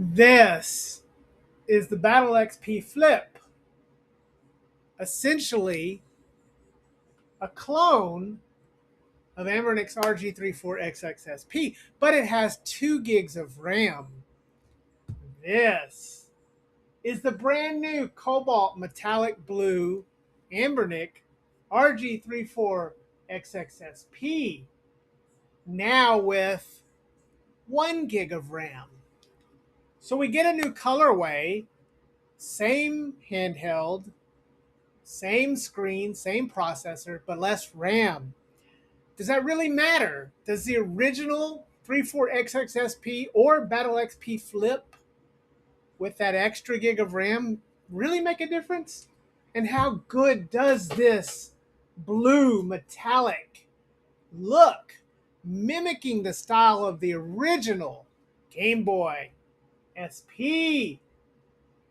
This is the Battle XP Flip, essentially a clone of Ambernic's RG34XXSP, but it has 2 gigs of RAM. This is the brand new cobalt metallic blue Ambernic RG34XXSP, now with 1 gig of RAM. So we get a new colorway, same handheld, same screen, same processor, but less RAM. Does that really matter? Does the original 34XXSP or Battle XP Flip with that extra gig of RAM really make a difference? And how good does this blue metallic look, mimicking the style of the original Game Boy SP?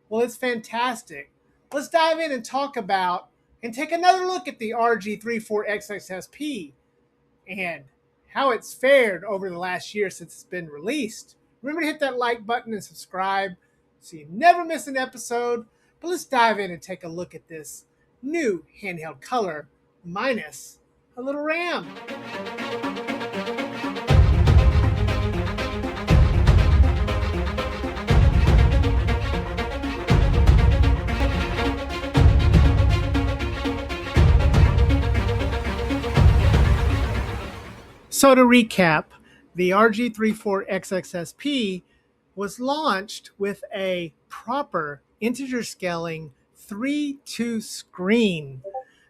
Well, it's fantastic. Let's dive in and talk about and take another look at the RG34XXSP and how it's fared over the last year since it's been released. Remember to hit that like button and subscribe so you never miss an episode. But let's dive in and take a look at this new handheld color minus a little RAM. So to recap, the RG34XXSP was launched with a proper integer scaling 3:2 screen.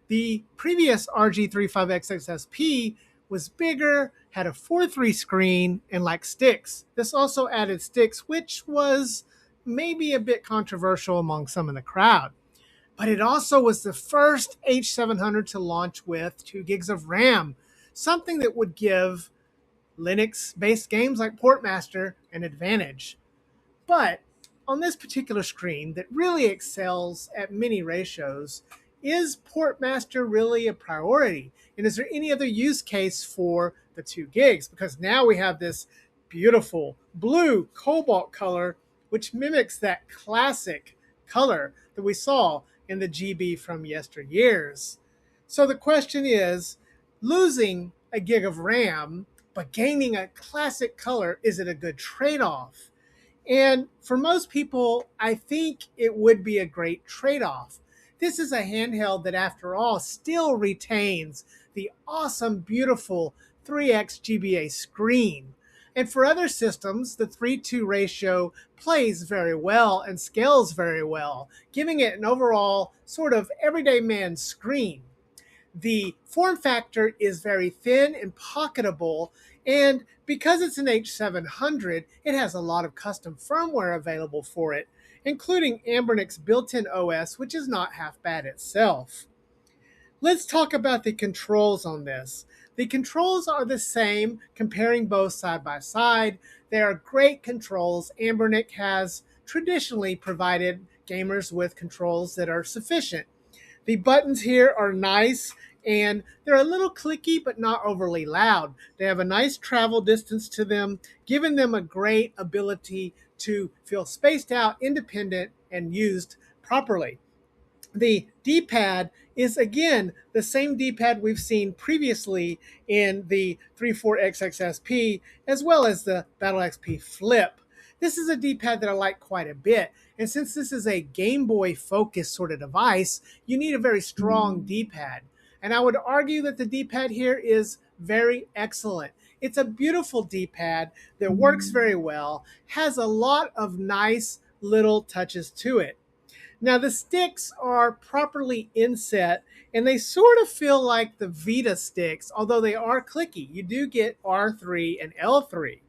The previous RG35XXSP was bigger, had a 4:3 screen, and like sticks. This also added sticks, which was maybe a bit controversial among some in the crowd. But it also was the first H700 to launch with 2 gigs of RAM, something that would give Linux-based games like Portmaster an advantage. But on this particular screen that really excels at many ratios, is Portmaster really a priority? And is there any other use case for the 2 gigs? Because now we have this beautiful blue cobalt color, which mimics that classic color that we saw in the GB from yesteryears. So the question is, losing a gig of RAM but gaining a classic color, is it a good trade-off? And for most people, I think it would be a great trade-off. This is a handheld that, after all, still retains the awesome, beautiful 3x GBA screen. And for other systems, the 3:2 ratio plays very well and scales very well, giving it an overall sort of everyday man screen. The form factor is very thin and pocketable, and because it's an H700, it has a lot of custom firmware available for it, including Ambernic's built-in OS, which is not half bad itself. Let's talk about the controls on this. The controls are the same, comparing both side by side. They are great controls. Ambernic has traditionally provided gamers with controls that are sufficient. The buttons here are nice, and they're a little clicky but not overly loud. They have a nice travel distance to them, giving them a great ability to feel spaced out, independent, and used properly. The D-pad is, again, the same D-pad we've seen previously in the 34XXSP, as well as the Battle XP Flip. This is a D-pad that I like quite a bit. And since this is a Game Boy focused sort of device, you need a very strong D-pad. And I would argue that the D-pad here is very excellent. It's a beautiful D-pad that works very well, has a lot of nice little touches to it. Now the sticks are properly inset, and they sort of feel like the Vita sticks, although they are clicky. You do get R3 and L3.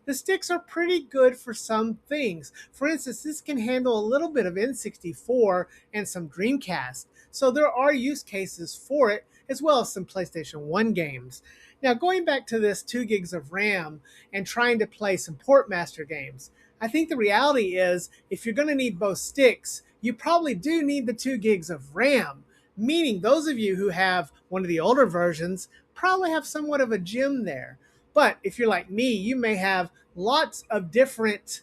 The sticks are pretty good for some things. For instance, this can handle a little bit of N64 and some Dreamcast. So there are use cases for it, as well as some PlayStation 1 games. Now going back to this 2 gigs of RAM and trying to play some Portmaster games, I think the reality is, if you're going to need both sticks, you probably do need the 2 gigs of RAM, meaning those of you who have one of the older versions probably have somewhat of a gem there. But if you're like me, you may have lots of different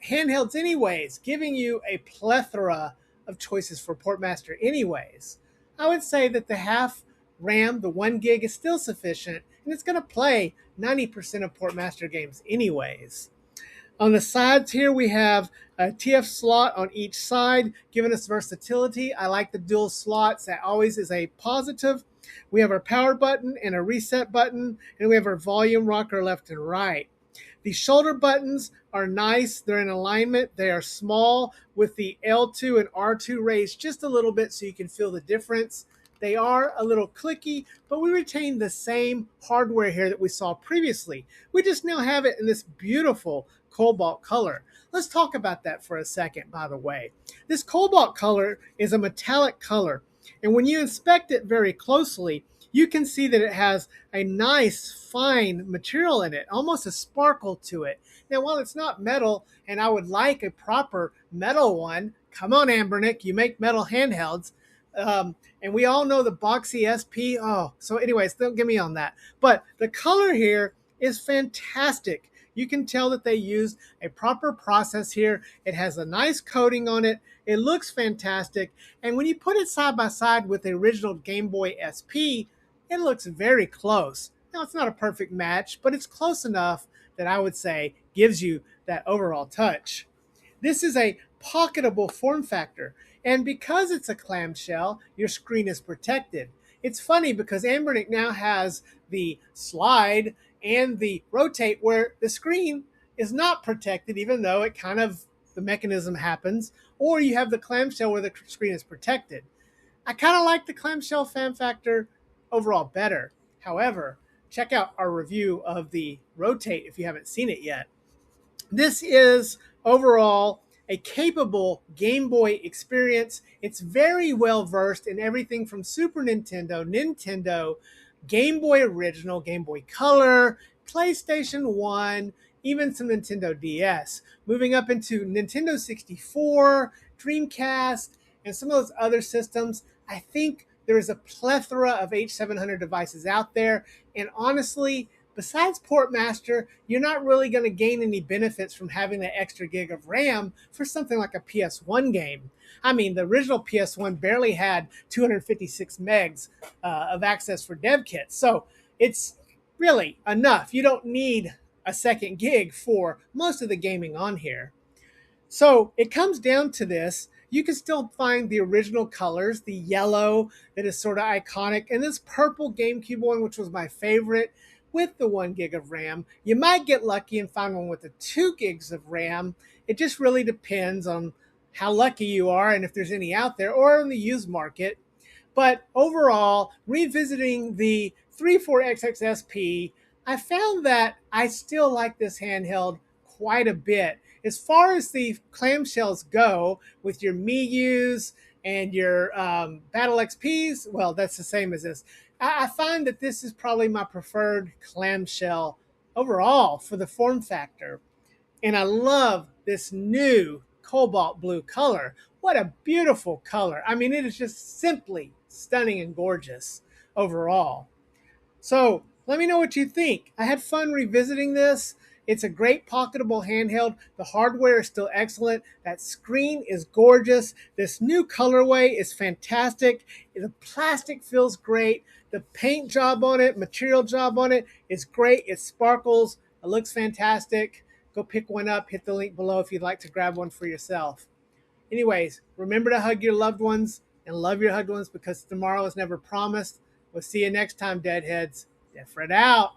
handhelds anyways, giving you a plethora of choices for Portmaster anyways. I would say that the half RAM, the 1 gig, is still sufficient, and it's going to play 90% of Portmaster games anyways. On the sides here, we have a TF slot on each side, giving us versatility. I like the dual slots. That always is a positive. We have our power button and a reset button, and we have our volume rocker left and right. The shoulder buttons are nice. They're in alignment. They are small with the L2 and R2 raised just a little bit so you can feel the difference. They are a little clicky, but we retain the same hardware here that we saw previously. We just now have it in this beautiful cobalt color. Let's talk about that for a second, by the way. This cobalt color is a metallic color, and when you inspect it very closely, you can see that it has a nice, fine material in it, almost a sparkle to it. Now, while it's not metal, and I would like a proper metal one, come on, Ambernick, you make metal handhelds, and we all know the boxy SP. Oh, so anyways, don't get me on that. But the color here is fantastic. You can tell that they used a proper process here. It has a nice coating on it. It looks fantastic. And when you put it side by side with the original Game Boy SP, it looks very close. Now, it's not a perfect match, but it's close enough that I would say gives you that overall touch. This is a pocketable form factor, and because it's a clamshell, your screen is protected. It's funny because Ambernick now has the slide and the rotate where the screen is not protected, even though it kind of, the mechanism happens, or you have the clamshell where the screen is protected. I kind of like the clamshell fan factor overall better. However, check out our review of the rotate if you haven't seen it yet. This is overall a capable Game Boy experience. It's very well versed in everything from Super Nintendo, Nintendo, Game Boy Original, Game Boy Color, PlayStation 1, even some Nintendo DS. Moving up into Nintendo 64, Dreamcast, and some of those other systems, I think there is a plethora of H700 devices out there. And honestly, besides Portmaster, you're not really going to gain any benefits from having that extra gig of RAM for something like a PS1 game. I mean, the original PS1 barely had 256 megs of access for dev kits. So it's really enough. You don't need a second gig for most of the gaming on here. So it comes down to this. You can still find the original colors, the yellow that is sort of iconic, and this purple GameCube one, which was my favorite, with the 1 gig of RAM. You might get lucky and find one with the 2 gigs of RAM. It just really depends on how lucky you are and if there's any out there or in the used market. But overall, revisiting the 34XXSP, I found that I still like this handheld quite a bit. As far as the clamshells go, with your Miyus and your Battle XPs, well, that's the same as this. I find that this is probably my preferred clamshell overall for the form factor. And I love this new cobalt blue color. What a beautiful color. I mean, it is just simply stunning and gorgeous overall. So let me know what you think. I had fun revisiting this. It's a great pocketable handheld. The hardware is still excellent. That screen is gorgeous. This new colorway is fantastic. The plastic feels great. The paint job on it, material job on it is great. It sparkles. It looks fantastic. Go pick one up. Hit the link below if you'd like to grab one for yourself. Anyways, remember to hug your loved ones and love your loved ones because tomorrow is never promised. We'll see you next time, Deadheads. Different out.